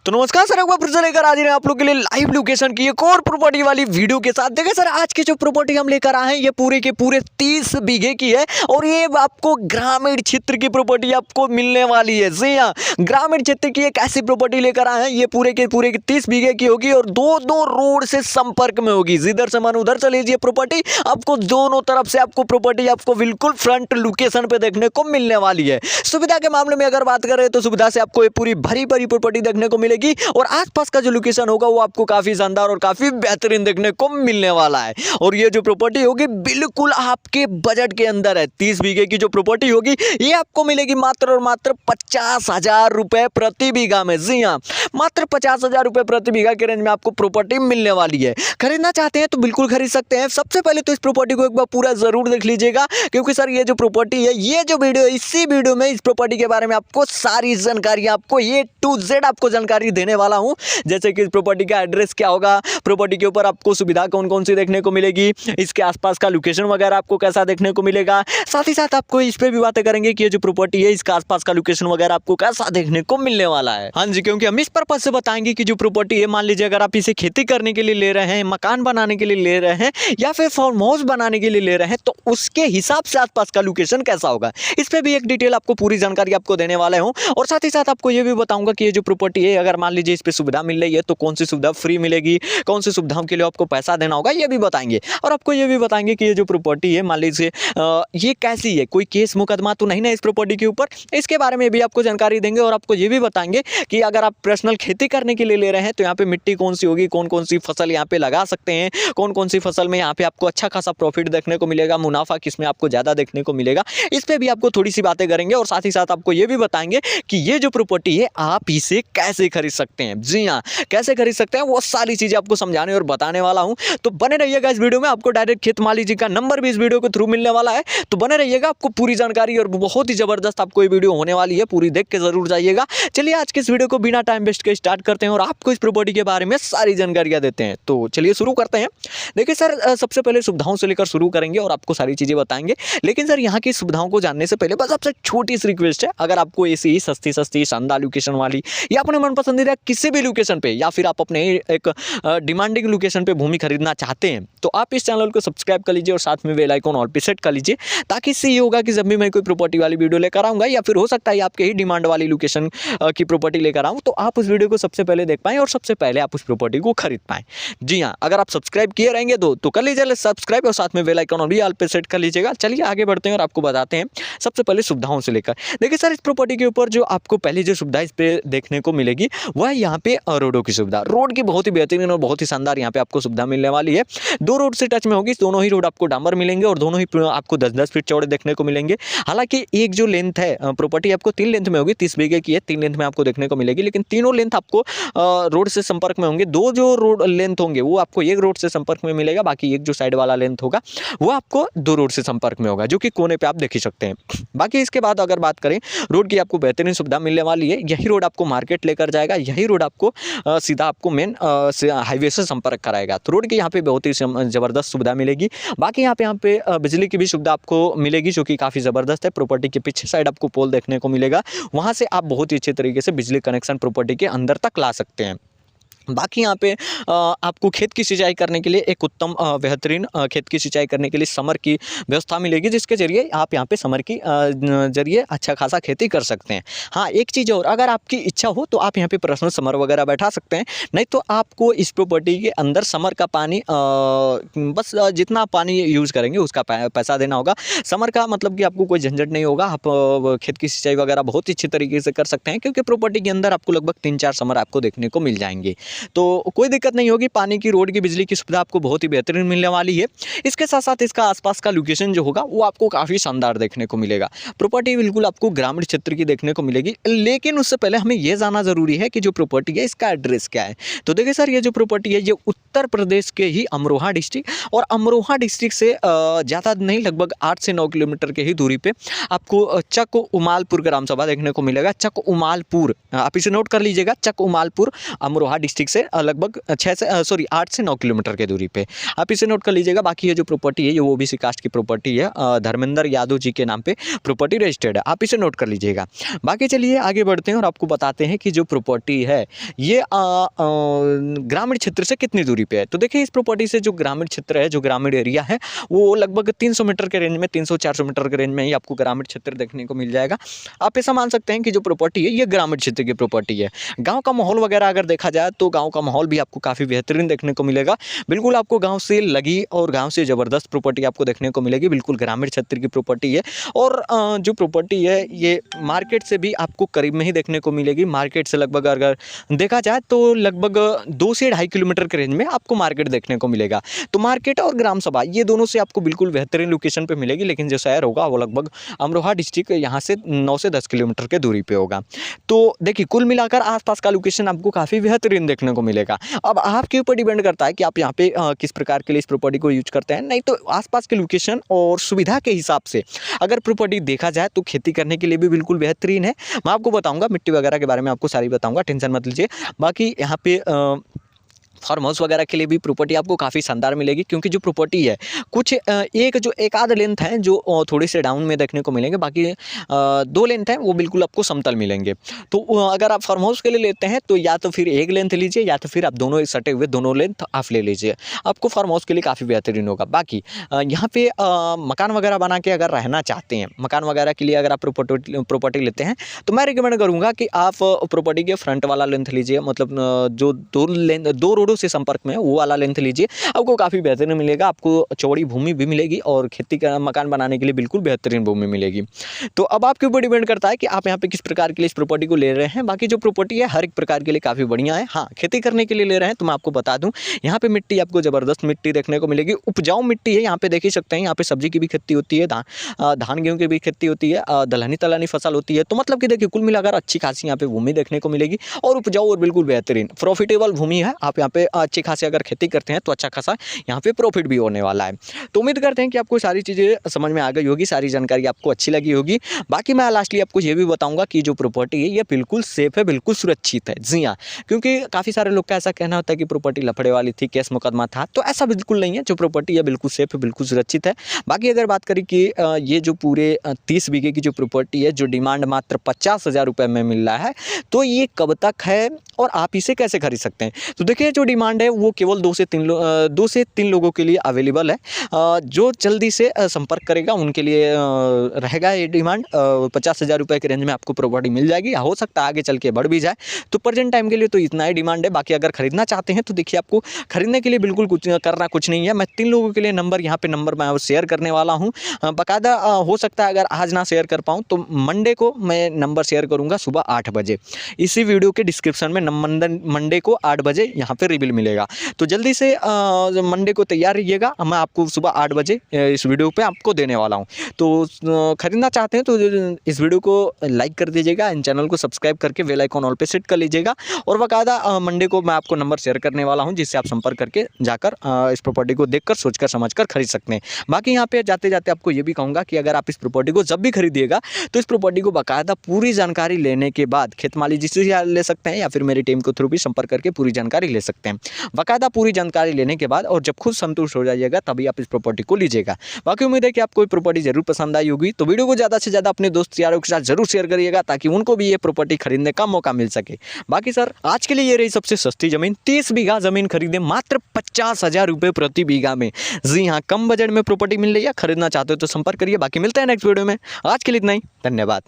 तो नमस्कार सर, एक बार फिर से लेकर आ रहे हैं आप लोग के लिए लाइव लोकेशन की एक और प्रॉपर्टी वाली वीडियो के साथ। देखिए सर, आज की जो प्रॉपर्टी हम लेकर आए हैं ये पूरे के पूरे 30 बीघे की है और ये आपको ग्रामीण क्षेत्र की प्रॉपर्टी आपको मिलने वाली है। जी हाँ, ग्रामीण क्षेत्र की एक ऐसी प्रॉपर्टी लेकर आए हैं, ये पूरे के पूरे 30 बीघे की होगी और दो रोड से संपर्क में होगी। जिधर से मन उधर से लीजिए प्रॉपर्टी, आपको दोनों तरफ से आपको प्रॉपर्टी आपको बिल्कुल फ्रंट लोकेशन पे देखने को मिलने वाली है। सुविधा के मामले में अगर बात करें तो सुविधा से आपको ये पूरी भरी भरी प्रॉपर्टी देखने को मिलेगी और आसपास का जो लोकेशन होगा वो आपको काफी शानदार और काफी बेहतरीन देखने को मिलने वाला है। और ये जो प्रॉपर्टी होगी बिल्कुल आपके बजट के अंदर है। 30 बीघे की जो प्रॉपर्टी होगी ये आपको मिलेगी मात्र और मात्र 50,000 रुपए प्रति बीघा में। जी हाँ, मात्र 50,000 रुपए प्रति बीघा के रेंज में आपको प्रॉपर्टी मिलने वाली है। खरीदना चाहते हैं तो बिल्कुल खरीद सकते हैं। सबसे पहले तो इस प्रॉपर्टी को एक बार पूरा जरूर देख लीजिएगा, क्योंकि सर ये जो प्रॉपर्टी है, ये जो वीडियो, इसी वीडियो में इस प्रॉपर्टी के बारे में आपको सारी जानकारी, आपको A to Z आपको जानकारी देने वाला हूं। जैसे कि इस प्रॉपर्टी का एड्रेस क्या होगा, प्रॉपर्टी के ऊपर आपको सुविधा कौन कौन सी देखने को मिलेगी, इसके आसपास का लोकेशन वगैरह आपको कैसा देखने को मिलेगा। साथ ही साथ आपको इस पे भी बातें करेंगे कि ये जो प्रॉपर्टी है इसके आसपास का लोकेशन वगैरह आपको कैसा देखने को मिलने वाला है। हाँ जी, क्योंकि हम इस पर्पज से बताएंगे कि जो प्रॉपर्टी है, मान लीजिए अगर आप इसे खेती करने के लिए ले रहे हैं, मकान बनाने के लिए ले रहे हैं या फिर फार्म हाउस बनाने के लिए ले रहे हैं, तो उसके हिसाब से आसपास का लोकेशन कैसा होगा, इस पे भी एक डिटेल आपको पूरी जानकारी आपको देने वाले हूं। और साथ ही साथ आपको ये भी बताऊंगा कि ये जो प्रॉपर्टी है, अगर मान लीजिए इस पे सुविधा मिल रही है तो कौन सी सुविधा फ्री मिलेगी, कौन सी सुविधाओं के लिए आपको पैसा देना होगा, ये भी बताएंगे। और आपको ये भी बताएंगे कि ये जो प्रॉपर्टी है, मान लीजिए ये कैसी है, कोई केस मुकदमा तो नहीं ना इस प्रॉपर्टी के ऊपर, इसके बारे में भी आपको जानकारी देंगे। और आपको ये भी बताएंगे कि अगर आप पर्सनल खेती करने के लिए ले रहे हैं तो यहाँ पे मिट्टी कौन सी होगी, कौन कौन सी फसल यहाँ पे लगा सकते हैं, कौन कौन सी फसल में यहाँ पे आपको अच्छा खासा प्रॉफिट देखने को मिलेगा, मुनाफा किसमें आपको ज्यादा देखने को मिलेगा, इस पे भी आपको थोड़ी सी बातें करेंगे। और साथ ही साथ आपको ये भी बताएंगे कि ये जो प्रॉपर्टी है आप इसे कैसे खरीद सकते हैं। जी हाँ, कैसे खरीद सकते हैं, वो सारी चीजें आपको समझाने और बताने वाला हूं। तो बने रहिएगा इस वीडियो में। आपको डायरेक्ट खेत माली जी का नंबर भी इस वीडियो के थ्रू मिलने वाला है, तो बने रहिएगा, आपको पूरी जानकारी और बहुत ही जबरदस्त आपको ये वीडियो होने वाली है, पूरी देख के जरूर जाइएगा। चलिए आज के इस वीडियो को बिना टाइम वेस्ट के स्टार्ट करते हैं और आपको इस प्रॉपर्टी के बारे में सारी जानकारियां देते हैं। तो चलिए शुरू करते हैं। देखिए सर, सबसे पहले सुविधाओं से लेकर शुरू करेंगे और आपको सारी चीजें बताएंगे। लेकिन सर यहाँ की सुविधाओं को जानने से पहले बस आपसे छोटी सी रिक्वेस्ट है, अगर आपको ऐसी सस्ती शानदार लोकेशन वाली या अपने मन पसंदीदा किसी भी लोकेशन पे या फिर आप अपने एक डिमांडिंग लोकेशन पे भूमि खरीदना चाहते हैं तो आप इस चैनल को सब्सक्राइब कर लीजिए और साथ में बेल आइकन ऑल पे सेट कर लीजिए, ताकि इससे ये होगा कि जब भी मैं कोई प्रॉपर्टी वाली वीडियो लेकर आऊंगा या फिर हो सकता है आपके ही डिमांड वाली लोकेशन की प्रॉपर्टी लेकर आऊं, तो आप उस वीडियो को सबसे पहले देख पाएं और सबसे पहले आप उस प्रॉपर्टी को खरीद पाएं। जी हाँ, अगर आप सब्सक्राइब किए रहेंगे तो कर लीजिए सब्सक्राइब और साथ में बेल आइकन भी ऑल पे सेट कर लीजिएगा। चलिए आगे बढ़ते हैं और आपको बताते हैं सबसे पहले सुविधाओं से लेकर। देखिए सर, इस प्रॉपर्टी के ऊपर जो आपको पहली जो सुविधा इस पे देखने को मिलेगी वह है यहाँ पे रोडों की सुविधा। रोड की बहुत ही बेहतरीन और बहुत ही शानदार यहाँ पे आपको सुविधा मिलने वाली है। 2 रोड से टच में होगी, दोनों ही रोड आपको डामर मिलेंगे और दोनों ही आपको 10-10 फीट चौड़े देखने को मिलेंगे। हालांकि एक जो लेंथ है, प्रॉपर्टी आपको 3 लेंथ में होगी, 30 बीघे की है, 3 लेंथ में आपको देखने को मिलेगी, लेकिन तीनों लेंथ आपको रोड से संपर्क में होंगे। 2 जो रोड लेंथ होंगे वो आपको एक रोड से संपर्क में मिलेगा, बाकी एक जो साइड वाला लेंथ होगा वो आपको 2 रोड से संपर्क में होगा, जो कि कोने पे आप देख ही सकते हैं। बाकी इसके बाद अगर बात करें, रोड की आपको बेहतरीन सुविधा मिलने वाली है। यही रोड आपको मार्केट लेकर जाएगा, यही रोड आपको सीधा आपको मेन हाईवे से संपर्क कराएगा। तो रोड की यहाँ पे बहुत ही जबरदस्त सुविधा मिलेगी। बाकी यहाँ पे बिजली की भी सुविधा आपको मिलेगी, जो कि काफ़ी ज़बरदस्त है। प्रॉपर्टी के पीछे साइड आपको पोल देखने को मिलेगा, वहाँ से आप बहुत ही अच्छे तरीके से बिजली कनेक्शन प्रॉपर्टी के अंदर तक ला सकते हैं। बाकी यहाँ पे आपको खेत की सिंचाई करने के लिए एक उत्तम बेहतरीन खेत की सिंचाई करने के लिए समर की व्यवस्था मिलेगी, जिसके जरिए आप यहाँ पे समर की जरिए अच्छा खासा खेती कर सकते हैं। हाँ, एक चीज़ और, अगर आपकी इच्छा हो तो आप यहाँ पे पर्सनल समर वगैरह बैठा सकते हैं, नहीं तो आपको इस प्रॉपर्टी के अंदर समर का पानी बस जितना पानी यूज़ करेंगे उसका पैसा देना होगा। समर का मतलब कि आपको कोई झंझट नहीं होगा, आप खेत की सिंचाई वगैरह बहुत ही अच्छे तरीके से कर सकते हैं, क्योंकि प्रॉपर्टी के अंदर आपको लगभग 3-4 समर आपको देखने को मिल जाएंगे, तो कोई दिक्कत नहीं होगी। पानी की, रोड की, बिजली की सुविधा आपको बहुत ही बेहतरीन मिलने वाली है। इसके साथ साथ इसका आसपास का लोकेशन जो होगा वो आपको काफ़ी शानदार देखने को मिलेगा। प्रॉपर्टी बिल्कुल आपको ग्रामीण क्षेत्र की देखने को मिलेगी, लेकिन उससे पहले हमें यह जानना जरूरी है कि जो प्रॉपर्टी है इसका एड्रेस क्या है। तो देखिए सर, ये जो प्रॉपर्टी है ये उत्तर प्रदेश के ही अमरोहा डिस्ट्रिक्ट, और अमरोहा डिस्ट्रिक्ट से ज़्यादा नहीं, लगभग 8 से 9 किलोमीटर के ही दूरी पे आपको चक उमालपुर ग्राम सभा देखने को मिलेगा। चक उमालपुर, आप इसे नोट कर लीजिएगा। चक उमालपुर अमरोहा डिस्ट्रिक्ट से लगभग 8 से 9 किलोमीटर की दूरी पे, आप इसे नोट कर लीजिएगा। बाकी ये जो प्रॉपर्टी है ये ओबीसी कास्ट की प्रॉपर्टी है, धर्मेंद्र यादव जी के नाम पे प्रॉपर्टी रजिस्टर्ड है, आप इसे नोट कर लीजिएगा। बाकी चलिए आगे बढ़ते हैं और आपको बताते हैं कि जो प्रॉपर्टी है ये ग्रामीण क्षेत्र से कितनी दूरी पे है। तो देखिए इस प्रॉपर्टी से जो ग्रामीण क्षेत्र है, जो ग्रामीण एरिया है, वो लगभग 300 मीटर के रेंज में, 300-400 मीटर के रेंज में ही आपको ग्रामीण क्षेत्र देखने को मिल जाएगा। आप ऐसा मान सकते हैं कि जो प्रॉपर्टी है ये ग्रामीण क्षेत्र की प्रॉपर्टी है। गाँव का माहौल वगैरह अगर देखा जाए तो गाँव का माहौल भी आपको काफ़ी बेहतरीन देखने को मिलेगा। बिल्कुल आपको गाँव से लगी और गाँव से ज़बरदस्त प्रॉपर्टी आपको देखने को मिलेगी। बिल्कुल ग्रामीण क्षेत्र की प्रॉपर्टी है, और जो प्रॉपर्टी है ये मार्केट से भी आपको करीब में ही देखने को मिलेगी। मार्केट से लगभग अगर देखा जाए तो लगभग 2 से 2.5 किलोमीटर के रेंज में आपको मार्केट देखने को मिलेगा। तो मार्केट और ग्राम सभा ये दोनों से आपको बिल्कुल बेहतरीन लोकेशन पे मिलेगी, लेकिन जो शहर होगा वो लगभग अमरोहा डिस्ट्रिक्ट यहाँ से 9 से 10 किलोमीटर के दूरी पे होगा। तो देखिए कुल मिलाकर आसपास का लोकेशन आपको काफ़ी बेहतरीन देखने को मिलेगा। अब आपके ऊपर डिपेंड करता है कि आप यहाँ पे किस प्रकार के लिए इस प्रॉपर्टी को यूज करते हैं। नहीं तो आसपास के लोकेशन और सुविधा के हिसाब से अगर प्रॉपर्टी देखा जाए तो खेती करने के लिए भी बिल्कुल बेहतरीन है। मैं आपको बताऊंगा मिट्टी वगैरह के बारे में, आपको सारी बताऊंगा, टेंशन मत लीजिए। बाकी यहाँ पे फार्म हाउस वगैरह के लिए भी प्रॉपर्टी आपको काफ़ी शानदार मिलेगी, क्योंकि जो प्रॉपर्टी है कुछ एक आध लेंथ है जो थोड़ी से डाउन में देखने को मिलेंगे, बाकी 2 लेंथ हैं वो बिल्कुल आपको समतल मिलेंगे। तो अगर आप फार्म हाउस के लिए लेते हैं तो या तो फिर एक लेंथ लीजिए, या तो फिर आप दोनों सटे हुए दोनों लेंथ आप ले लीजिए, आपको फार्म हाउस के लिए काफ़ी बेहतरीन होगा। बाकी यहाँ पे मकान वगैरह बना के अगर रहना चाहते हैं, मकान वगैरह के लिए अगर आप प्रॉपर्टी लेते हैं तो मैं रिकमेंड करूँगा कि आप प्रॉपर्टी के फ्रंट वाला लेंथ लीजिए, मतलब जो 2 रोडों से संपर्क में वो वाला लेंथ लीजिए, आपको काफ़ी बेहतरीन मिलेगा। आपको चौड़ी भूमि भी मिलेगी और खेती का मकान बनाने के लिए बिल्कुल बेहतरीन भूमि मिलेगी। तो अब आपके ऊपर डिपेंड करता है कि आप यहाँ पे किस प्रकार के लिए इस प्रॉपर्टी को ले रहे हैं। बाकी जो प्रॉपर्टी है हर एक प्रकार के लिए काफ़ी बढ़िया है। हाँ, खेती करने के लिए ले रहे हैं तो मैं आपको बता दूँ, यहाँ पे मिट्टी आपको ज़बरदस्त मिट्टी देखने को मिलेगी, उपजाऊ मिट्टी है। यहाँ पे देख ही सकते हैं, यहाँ पे सब्जी की भी खेती होती है, धान गेहूँ की भी खेती होती है, दलहनी तलानी फसल होती है। तो मतलब कि देखिए कुल मिलाकर अच्छी खासी यहाँ पे भूमि देखने को मिलेगी, और उपजाऊ और बिल्कुल बेहतरीन प्रॉफिटेबल भूमि है। आप यहाँ पे अच्छी खासी अगर खेती करते हैं तो अच्छा खासा यहाँ पे प्रॉफिट भी होने वाला है। तो उम्मीद करते हैं कि आपको सारी चीज़ें समझ में आ गई होगी, सारी जानकारी आपको अच्छी लगी होगी। बाकी मैं लास्टली आपको ये भी बताऊंगा कि जो प्रॉपर्टी है ये बिल्कुल सेफ है, बिल्कुल सुरक्षित है। जी हाँ, क्योंकि काफ़ी सारे लोग का ऐसा कहना होता है कि प्रॉपर्टी लफड़े वाली थी, केस मुकदमा था, तो ऐसा बिल्कुल नहीं है। जो प्रॉपर्टी है बिल्कुल सेफ है, बिल्कुल सुरक्षित है। बाकी अगर बात करें कि ये जो पूरे 30 बीघे की जो प्रॉपर्टी है, जो डिमांड मात्र 50,000 रुपये में मिल रहा है, तो ये कब तक है और आप इसे कैसे खरीद सकते हैं। तो देखिए जो डिमांड है वो केवल 2 से 3 लोगों के लिए अवेलेबल है। जो जल्दी से संपर्क करेगा उनके लिए रहेगा ये डिमांड। 50,000 रुपये के रेंज में आपको प्रॉपर्टी मिल जाएगी। हो सकता है आगे चल के बढ़ भी जाए, तो प्रेजेंट टाइम के लिए तो इतना ही डिमांड है। बाकी अगर खरीदना चाहते हैं तो देखिए आपको खरीदने के लिए बिल्कुल कुछ नहीं है। मैं 3 लोगों के लिए यहाँ पे नंबर मैं शेयर करने वाला हूँ। बाकायदा हो सकता है अगर आज ना शेयर कर पाऊँ तो मंडे को मैं नंबर शेयर करूँगा सुबह 8 बजे। इसी वीडियो के डिस्क्रिप्शन में मंडे को 8 बजे यहाँ पे रिवील मिलेगा। तो जल्दी से मंडे को तैयार रहिएगा, मैं आपको सुबह 8 बजे इस वीडियो पे आपको देने वाला हूँ। तो खरीदना चाहते हैं तो इस वीडियो को लाइक कर दीजिएगा, इन चैनल को सब्सक्राइब करके बेल आइकॉन ऑल पे सेट कर लीजिएगा, और बाकायदा मंडे को मैं आपको नंबर शेयर करने वाला हूँ, जिससे आप संपर्क करके जाकर इस प्रॉपर्टी को देखकर सोचकर समझकर खरीद सकते हैं। बाकी यहाँ पे जाते जाते आपको ये भी कहूँगा कि अगर आप इस प्रॉपर्टी को जब भी खरीदिएगा तो इस प्रॉपर्टी को बाकायदा पूरी जानकारी लेने के बाद खेत मालिक जिससे ले सकते हैं, या फिर मेरी टीम के थ्रू भी संपर्क करके पूरी जानकारी ले सकते हैं। बाकायदा पूरी जानकारी लेने के बाद और जब खुद संतुष्ट हो जाइएगा तभी आप इस प्रॉपर्टी को लीजिएगा। बाकी उम्मीद है कि आपको ये प्रॉपर्टी जरूर पसंद आई होगी। तो वीडियो को ज़्यादा से ज़्यादा अपने दोस्त यारों के साथ जरूर शेयर करिएगा, ताकि उनको भी ये प्रॉपर्टी खरीदने का मौका मिल सके। बाकी सर आज के लिए ये रही सबसे सस्ती जमीन। 30 बीघा जमीन खरीदे मात्र 50,000 रुपये प्रति बीघा में। जी हाँ, कम बजट में प्रॉपर्टी मिल रही है, खरीदना चाहते हो तो संपर्क करिए। बाकी मिलते हैं नेक्स्ट वीडियो में। आज के लिए इतना ही, धन्यवाद।